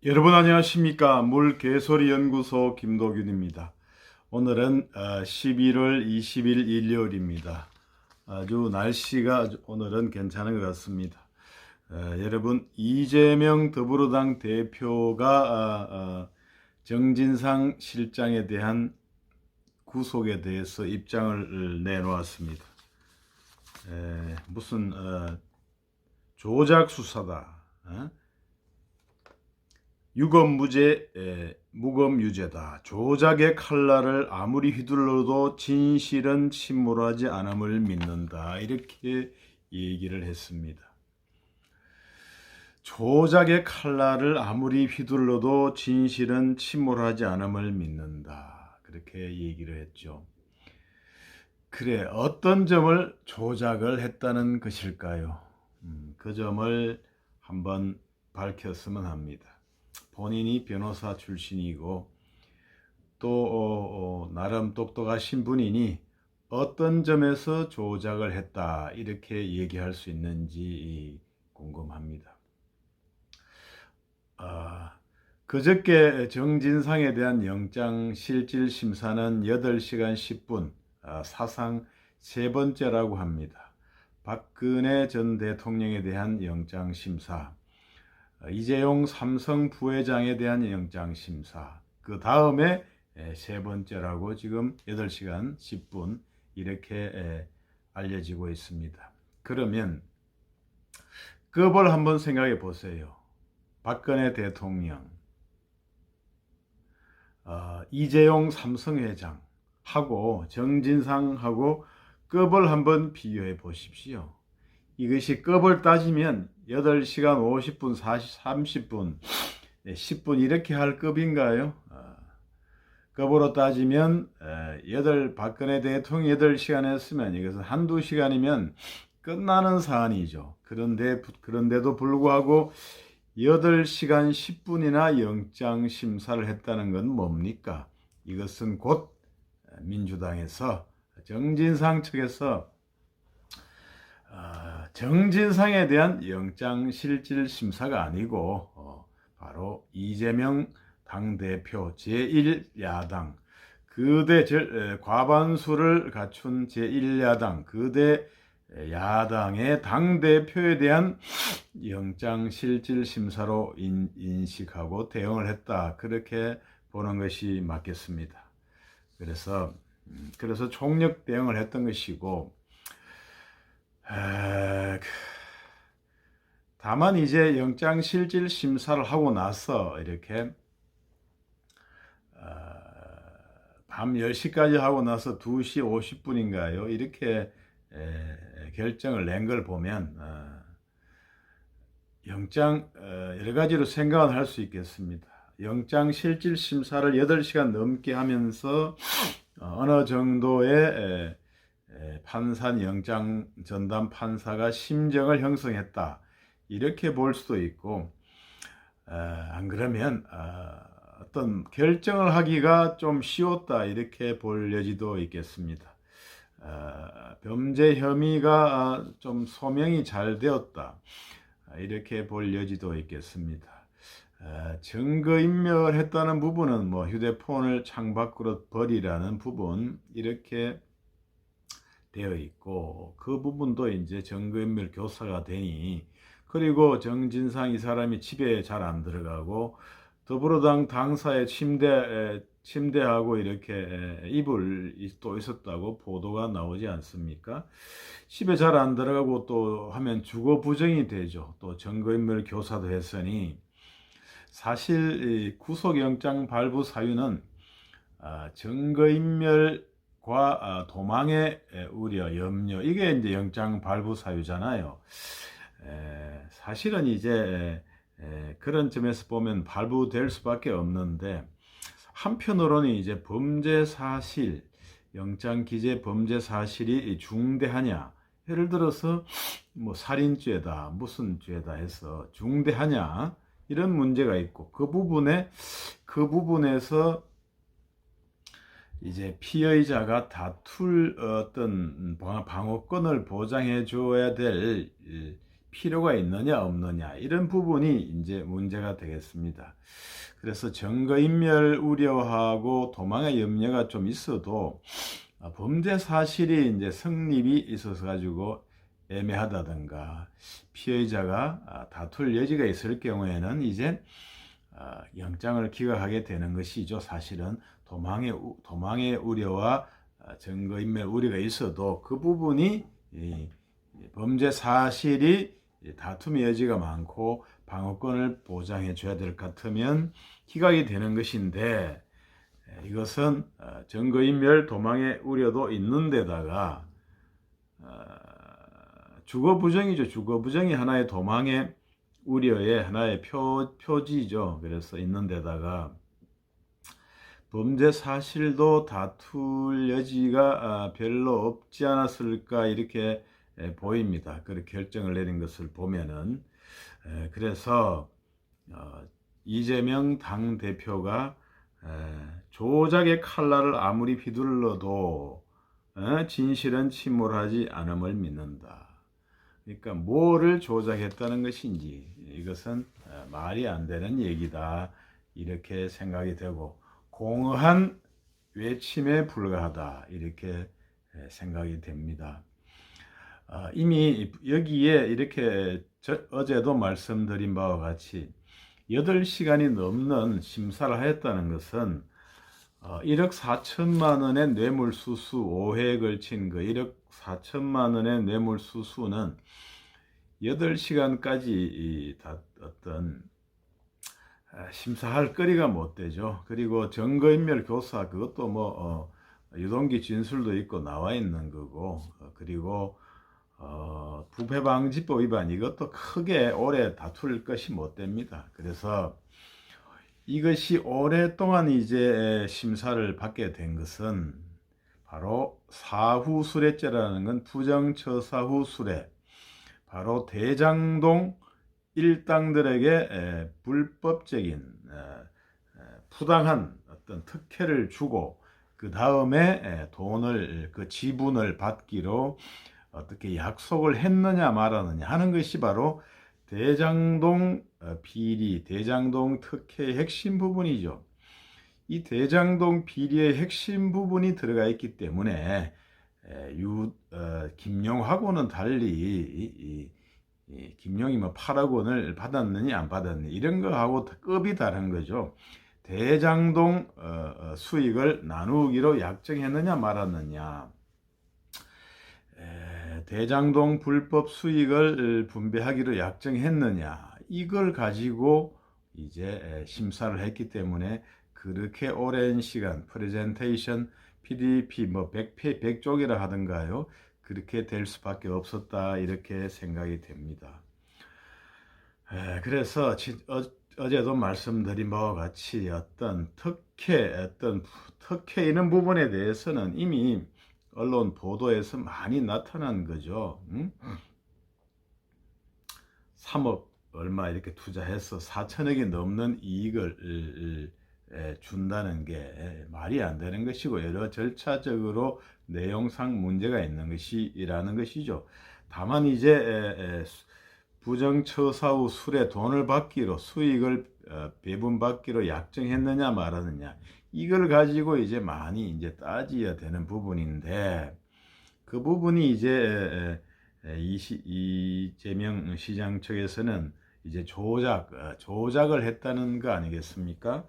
여러분 안녕하십니까? 물개소리 연구소 김도균입니다. 오늘은 11월 20일 일요일입니다. 아주 날씨가 오늘은 괜찮은 것 같습니다. 여러분, 이재명 더불어당 대표가 정진상 실장에 대한 구속에 대해서 입장을 내놓았습니다. 무슨 조작 수사다, 유검무죄, 무검유죄다. 조작의 칼날을 아무리 휘둘러도 진실은 침몰하지 않음을 믿는다. 이렇게 얘기를 했습니다. 조작의 칼날을 아무리 휘둘러도 진실은 침몰하지 않음을 믿는다. 그렇게 얘기를 했죠. 그래, 어떤 점을 조작을 했다는 것일까요? 그 점을 한번 밝혔으면 합니다. 본인이 변호사 출신이고 또 나름 똑똑하신 분이니 어떤 점에서 조작을 했다 이렇게 얘기할 수 있는지 궁금합니다. 그저께 정진상에 대한 영장실질심사는 8시간 10분, 사상 세 번째라고 합니다. 박근혜 전 대통령에 대한 영장심사, 이재용 삼성 부회장에 대한 영장심사, 그 다음에 세 번째라고 지금 8시간 10분 이렇게 알려지고 있습니다. 그러면 급을 한번 생각해 보세요. 박근혜 대통령, 이재용 삼성 회장하고 정진상하고 급을 한번 비교해 보십시오. 이것이 급을 따지면 8시간 50분, 40, 30분, 10분 이렇게 할 급인가요? 급으로 따지면 박근혜 대통령 8시간 했으면 이것은 한두 시간이면 끝나는 사안이죠. 그런데도 불구하고 8시간 10분이나 영장 심사를 했다는 건 뭡니까? 이것은 곧 민주당에서 정진상 측에서 정진상에 대한 영장실질심사가 아니고 바로 이재명 당대표 제1야당 과반수를 갖춘 제1야당 거대 야당의 당대표에 대한 영장실질심사로 인식하고 대응을 했다. 그렇게 보는 것이 맞겠습니다. 그래서 총력 대응을 했던 것이고, 다만 이제 영장실질심사를 하고 나서 이렇게 밤 10시까지 하고 나서 2시 50분인가요? 이렇게 결정을 낸 걸 보면 여러 가지로 생각을 할 수 있겠습니다. 영장실질심사를 8시간 넘게 하면서 어느 정도의 영장 전담 판사가 심정을 형성했다 이렇게 볼 수도 있고, 안 그러면 어떤 결정을 하기가 좀 쉬웠다 이렇게 볼 여지도 있겠습니다. 범죄 혐의가 좀 소명이 잘 되었다 이렇게 볼 여지도 있겠습니다. 증거인멸했다는 부분은 휴대폰을 창밖으로 버리라는 부분 이렇게 되어 있고, 그 부분도 이제 증거인멸 교사가 되니, 그리고 정진상 이 사람이 집에 잘 안 들어가고 더불어당 당사의 침대하고 이렇게 이불이 또 있었다고 보도가 나오지 않습니까? 집에 잘 안 들어가고 또 하면 주거 부정이 되죠. 또 증거인멸 교사도 했으니 사실 구속영장 발부 사유는 증거인멸과 도망의 우려, 염려, 이게 이제 영장 발부 사유잖아요. 사실은 이제 그런 점에서 보면 발부될 수밖에 없는데, 한편으로는 이제 범죄 사실, 영장 기재 범죄 사실이 중대하냐, 예를 들어서 살인죄다, 무슨 죄다 해서 중대하냐, 이런 문제가 있고, 그 부분에서 이제 피해자가 다툴 어떤 방어권을 보장해 줘야 될 필요가 있느냐 없느냐 이런 부분이 이제 문제가 되겠습니다. 그래서 증거인멸 우려하고 도망의 염려가 좀 있어도 범죄 사실이 이제 성립이 있어서 가지고 애매하다든가 피해자가 다툴 여지가 있을 경우에는 이제 영장을 기각하게 되는 것이죠. 사실은 도망의 우려와 증거인멸 우려가 있어도 그 부분이 범죄 사실이 다툼의 여지가 많고 방어권을 보장해 줘야 될 것 같으면 기각이 되는 것인데 이것은 증거인멸 도망의 우려도 있는 데다가 주거부정이죠. 주거부정이 하나의 도망의 우려의 하나의 표지죠. 그래서 있는 데다가 범죄 사실도 다툴 여지가 별로 없지 않았을까 이렇게 보입니다. 그렇게 결정을 내린 것을 보면은 그래서 이재명 당대표가 조작의 칼날을 아무리 휘둘러도 진실은 침몰하지 않음을 믿는다. 그러니까 뭐를 조작했다는 것인지 이것은 말이 안 되는 얘기다 이렇게 생각이 되고 공허한 외침에 불과하다 이렇게 생각이 됩니다. 이미 여기에 이렇게 어제도 말씀드린 바와 같이 8시간이 넘는 심사를 하였다는 것은 1억 4천만 원의 뇌물수수 5회에 걸친 그 1억 4천만 원의 뇌물수수는 8시간까지 어떤 심사할 거리가 못 되죠. 그리고 증거인멸 교사 그것도 뭐 유동기 진술도 있고 나와 있는 거고 그리고 부패방지법 위반 이것도 크게 오래 다툴 것이 못 됩니다. 그래서 이것이 오랫동안 이제 심사를 받게 된 것은 바로 사후수뢰죄라는 건 부정처사후수뢰 바로 대장동 일당들에게 불법적인 부당한 어떤 특혜를 주고 그 다음에 돈을 그 지분을 받기로 어떻게 약속을 했느냐 말았느냐 하는 것이 바로 대장동 비리, 대장동 특혜의 핵심 부분이죠. 이 대장동 비리의 핵심 부분이 들어가 있기 때문에 김용하고는 달리 김용이 뭐 8억 원을 받았느냐 안 받았느냐 이런 거하고 급이 다른 거죠. 대장동 수익을 나누기로 약정했느냐 말았느냐 대장동 불법 수익을 분배하기로 약정했느냐 이걸 가지고 이제 심사를 했기 때문에 그렇게 오랜 시간 프레젠테이션 PDP 뭐 100쪽이라 하던가요 그렇게 될 수밖에 없었다 이렇게 생각이 됩니다. 그래서 어제도 말씀드린 바와 같이 어떤 특혜 이런 부분에 대해서는 이미 언론 보도에서 많이 나타난 거죠. 3억 얼마 이렇게 투자해서 4천억이 넘는 이익을 준다는 게 말이 안 되는 것이고 여러 절차적으로 내용상 문제가 있는 것이라는 것이죠. 다만 이제 부정처사 후 술에 돈을 받기로 수익을 배분받기로 약정했느냐 말았느냐 이걸 가지고 이제 많이 이제 따져야 되는 부분인데 그 부분이 이제 이재명 시장 측에서는 이제 조작을 했다는 거 아니겠습니까?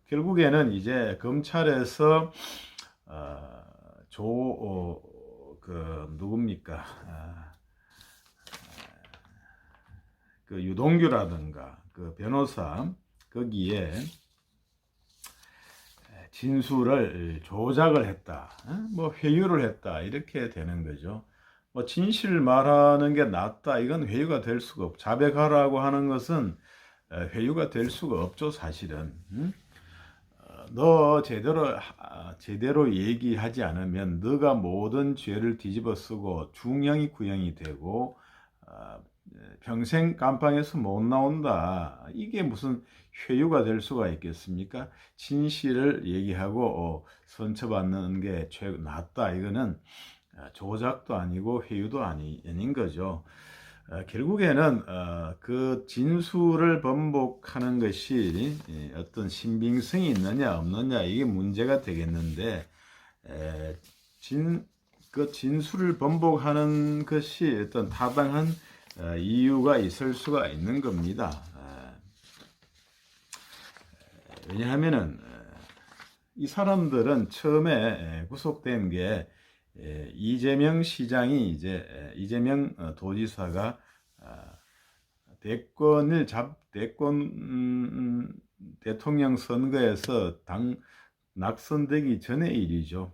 결국에는 이제 검찰에서 누굽니까? 그 유동규라든가 그 변호사 거기에 진술을 조작을 했다, 뭐 회유를 했다 이렇게 되는 거죠. 뭐 진실 말하는 게 낫다 이건 회유가 될 수가 없고 자백하라고 하는 것은 회유가 될 수가 없죠 사실은. 너 제대로 얘기하지 않으면 너가 모든 죄를 뒤집어 쓰고 중형이 구형이 되고 평생 감방에서 못 나온다. 이게 무슨 회유가 될 수가 있겠습니까? 진실을 얘기하고 선처받는 게 낫다. 이거는 조작도 아니고 회유도 아닌 거죠. 결국에는 그 진술을 번복하는 것이 어떤 신빙성이 있느냐 없느냐 이게 문제가 되겠는데, 그 진술을 번복하는 것이 어떤 타당한 이유가 있을 수가 있는 겁니다. 왜냐하면은 이 사람들은 처음에 구속된 게 이재명 시장이 이재명 도지사가 대통령 선거에서 낙선되기 전의 일이죠.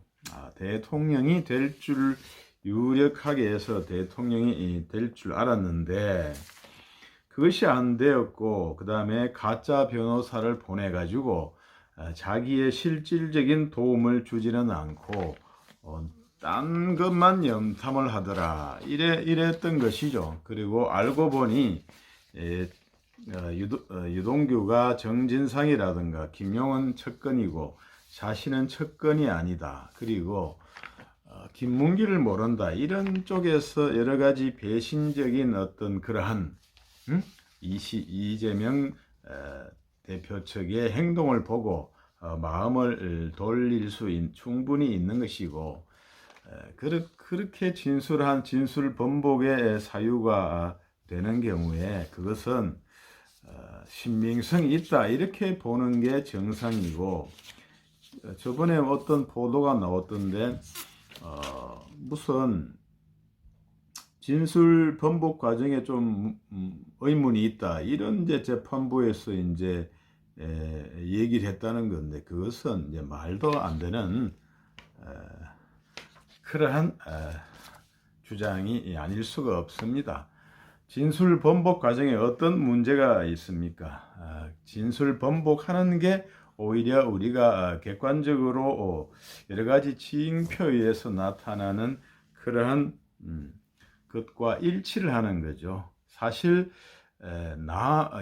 대통령이 될 줄 유력하게 해서 대통령이 될 줄 알았는데 그것이 안 되었고, 그 다음에 가짜 변호사를 보내가지고 자기의 실질적인 도움을 주지는 않고 딴 것만 염탐을 하더라. 이랬던 것이죠. 그리고 알고 보니 유동규가 정진상이라든가 김용은 척근이고 자신은 척근이 아니다. 그리고 김문기를 모른다. 이런 쪽에서 여러 가지 배신적인 어떤 그러한 이재명 대표 측의 행동을 보고 마음을 돌릴 수 충분히 있는 것이고, 그렇게 진술 번복의 사유가 되는 경우에 그것은 신빙성이 있다 이렇게 보는 게 정상이고, 저번에 어떤 보도가 나왔던데 무슨 진술 번복 과정에 좀 의문이 있다 이런 이제 재판부에서 이제 얘기를 했다는 건데, 그것은 이제 말도 안 되는 그러한 주장이 아닐 수가 없습니다. 진술 번복 과정에 어떤 문제가 있습니까? 진술 번복하는 게 오히려 우리가 객관적으로 여러 가지 징표에 의해서 나타나는 그러한 것과 일치를 하는 거죠. 사실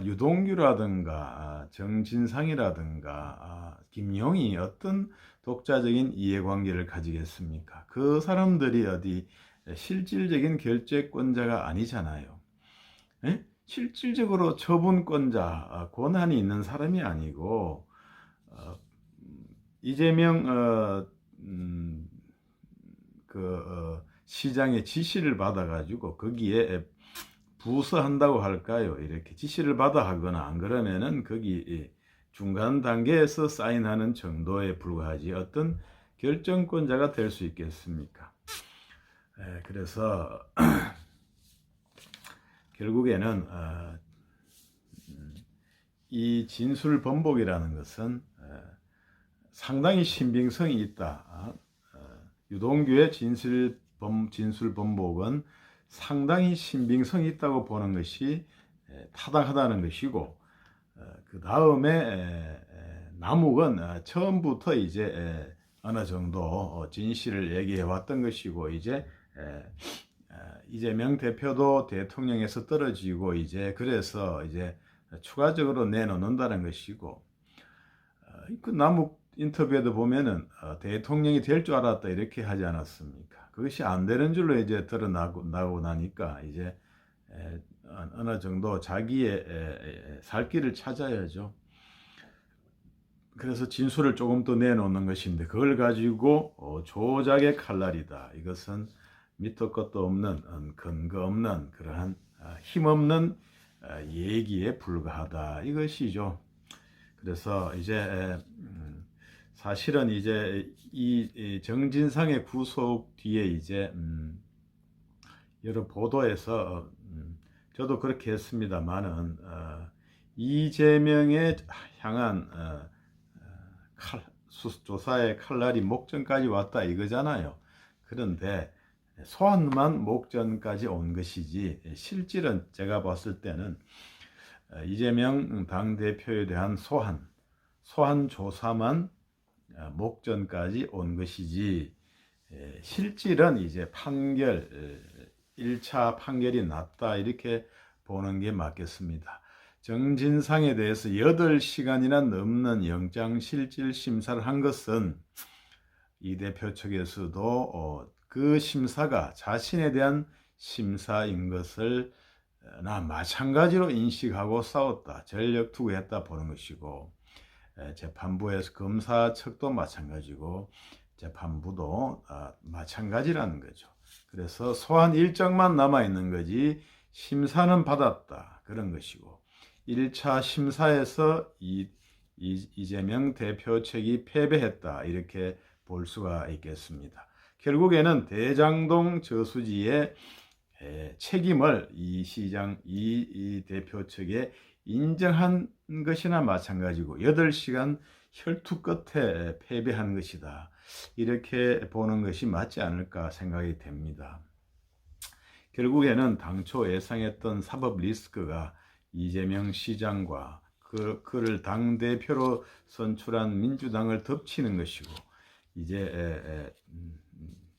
유동규라든가 정진상이라든가 김용이 어떤 독자적인 이해관계를 가지겠습니까? 그 사람들이 어디 실질적인 결재권자가 아니잖아요. 실질적으로 처분권자, 권한이 있는 사람이 아니고 이재명 시장의 지시를 받아가지고 거기에 부서한다고 할까요? 이렇게 지시를 받아 하거나 안 그러면은 거기 중간 단계에서 사인하는 정도에 불과하지 어떤 결정권자가 될 수 있겠습니까? 그래서 결국에는 이 진술 번복이라는 것은 상당히 신빙성이 있다. 유동규의 진술 번복은 상당히 신빙성이 있다고 보는 것이 타당하다는 것이고, 그 다음에 남욱은 처음부터 이제 어느 정도 진실을 얘기해 왔던 것이고, 이제 이재명 대표도 대통령에서 떨어지고 이제 그래서 이제 추가적으로 내놓는다는 것이고, 그 남욱 인터뷰에도 보면은 대통령이 될 줄 알았다 이렇게 하지 않았습니까? 그것이 안 되는 줄로 이제 드러나고 나니까 이제 어느 정도 자기의 살 길을 찾아야죠. 그래서 진술을 조금 더 내놓는 것인데, 그걸 가지고 조작의 칼날이다. 이것은 밑도 끝도 없는 근거 없는 그러한 힘없는 얘기에 불과하다 이것이죠. 그래서 이제 사실은 이제 이 정진상의 구속 뒤에 이제 여러 보도에서 저도 그렇게 했습니다만은 이재명에 향한 조사의 칼날이 목전까지 왔다 이거잖아요. 그런데 소환만 목전까지 온 것이지 실질은 제가 봤을 때는 이재명 당대표에 대한 소환 조사만 목전까지 온 것이지 실질은 이제 1차 판결이 났다 이렇게 보는 게 맞겠습니다. 정진상에 대해서 8시간이나 넘는 영장실질 심사를 한 것은 이 대표 측에서도 그 심사가 자신에 대한 심사인 것을 나 마찬가지로 인식하고 싸웠다, 전력 투구했다 보는 것이고, 재판부에서 검사 측도 마찬가지고 재판부도 마찬가지라는 거죠. 그래서 소환 일정만 남아 있는 거지 심사는 받았다 그런 것이고, 1차 심사에서 이재명 대표 측이 패배했다 이렇게 볼 수가 있겠습니다. 결국에는 대장동 저수지의 책임을 이 대표 측에 인정한 것이나 마찬가지고 8시간 혈투 끝에 패배한 것이다, 이렇게 보는 것이 맞지 않을까 생각이 됩니다. 결국에는 당초 예상했던 사법 리스크가 이재명 시장과 그를 당대표로 선출한 민주당을 덮치는 것이고,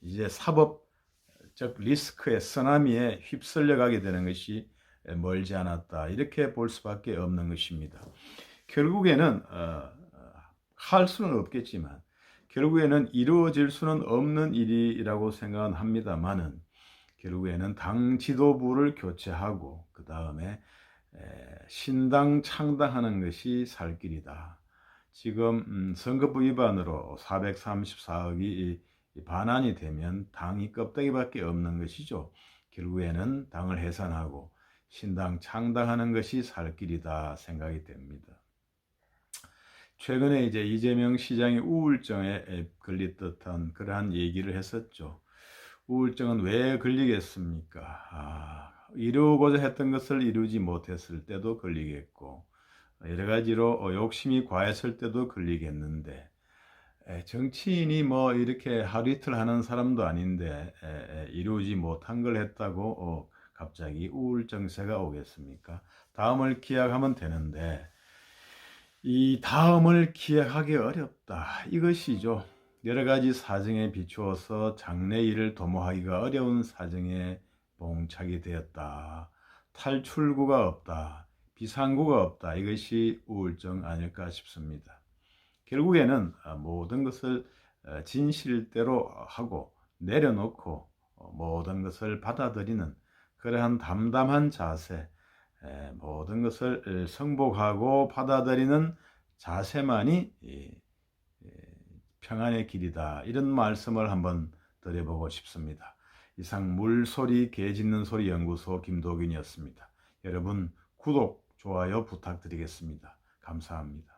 이제 사법적 리스크의 쓰나미에 휩쓸려 가게 되는 것이 멀지 않았다, 이렇게 볼 수밖에 없는 것입니다. 결국에는 할 수는 없겠지만 결국에는 이루어질 수는 없는 일이라고 생각은 합니다만은, 결국에는 당 지도부를 교체하고 그 다음에 신당 창당하는 것이 살 길이다. 지금 선거법 위반으로 434억이 반환이 되면 당이 껍데기밖에 없는 것이죠. 결국에는 당을 해산하고 신당 창당하는 것이 살 길이다 생각이 됩니다. 최근에 이제 이재명 시장이 우울증에 걸릴 듯한 그러한 얘기를 했었죠. 우울증은 왜 걸리겠습니까? 이루고자 했던 것을 이루지 못했을 때도 걸리겠고, 여러 가지로 욕심이 과했을 때도 걸리겠는데, 정치인이 뭐 이렇게 하루 이틀 하는 사람도 아닌데 이루지 못한 걸 했다고 갑자기 우울증세가 오겠습니까? 다음을 기약하면 되는데 이 다음을 기약하기 어렵다, 이것이죠. 여러 가지 사정에 비추어서 장래 일을 도모하기가 어려운 사정에 봉착이 되었다. 탈출구가 없다. 비상구가 없다. 이것이 우울증 아닐까 싶습니다. 결국에는 모든 것을 진실대로 하고 내려놓고 모든 것을 받아들이는 그러한 담담한 자세, 모든 것을 성복하고 받아들이는 자세만이 평안의 길이다, 이런 말씀을 한번 드려보고 싶습니다. 이상 물소리 개 짖는 소리 연구소 김도균이었습니다. 여러분 구독, 좋아요 부탁드리겠습니다. 감사합니다.